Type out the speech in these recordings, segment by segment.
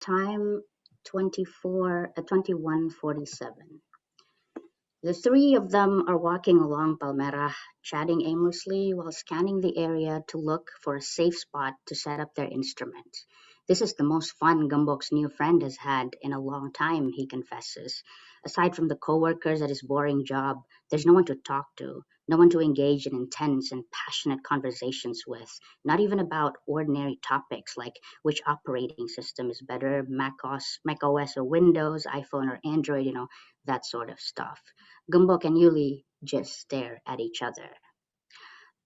Time 21:47. The three of them are walking along Palmera, chatting aimlessly while scanning the area to look for a safe spot to set up their instruments. This is the most fun Gumbok's new friend has had in a long time, he confesses. Aside from the coworkers at his boring job, there's no one to talk to, no one to engage in intense and passionate conversations with, not even about ordinary topics like which operating system is better, Mac OS or Windows, iPhone or Android, that sort of stuff. Gumbok and Yuli just stare at each other.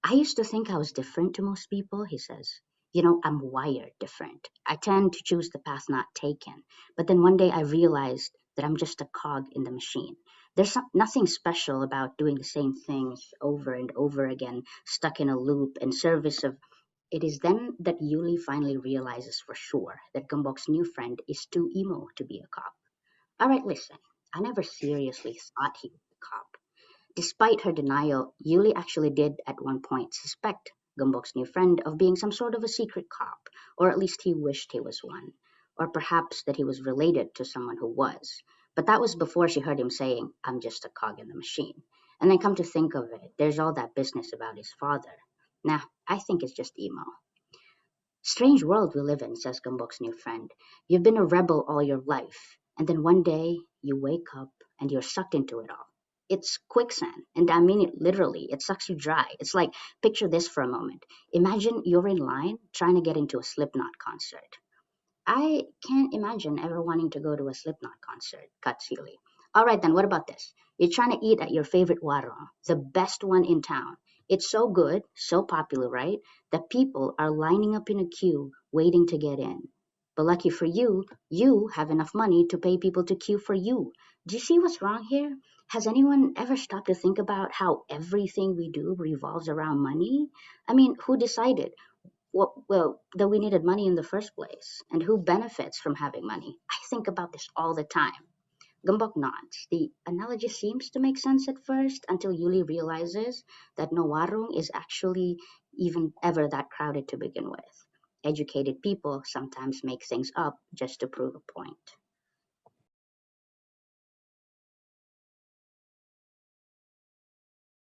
I used to think I was different to most people, he says. I'm wired different. I tend to choose the path not taken. But then one day I realized that I'm just a cog in the machine. There's nothing special about doing the same things over and over again, stuck in a loop in service of. It is then that Yuli finally realizes for sure that Gumbok's new friend is too emo to be a cop. All right, listen. I never seriously thought he was a cop. Despite her denial, Yuli actually did at one point suspect Gumbok's new friend of being some sort of a secret cop, or at least he wished he was one, or perhaps that he was related to someone who was. But that was before she heard him saying, I'm just a cog in the machine. And then come to think of it, there's all that business about his father. Nah, I think it's just emo. Strange world we live in, says Gumbok's new friend. You've been a rebel all your life, and then one day you wake up and you're sucked into it all. It's quicksand, and I mean it literally. It sucks you dry. It's like, picture this for a moment. Imagine you're in line trying to get into a Slipknot concert. I can't imagine ever wanting to go to a Slipknot concert, cuts Yuli. All right, then, what about this? You're trying to eat at your favorite warung, the best one in town. It's so good, so popular, right? That people are lining up in a queue waiting to get in. But lucky for you, you have enough money to pay people to queue for you. Do you see what's wrong here? Has anyone ever stopped to think about how everything we do revolves around money? I mean, who decided that we needed money in the first place, and who benefits from having money? I think about this all the time. Gumbok nods. The analogy seems to make sense at first until Yuli realizes that no warung is actually even ever that crowded to begin with. Educated people sometimes make things up just to prove a point.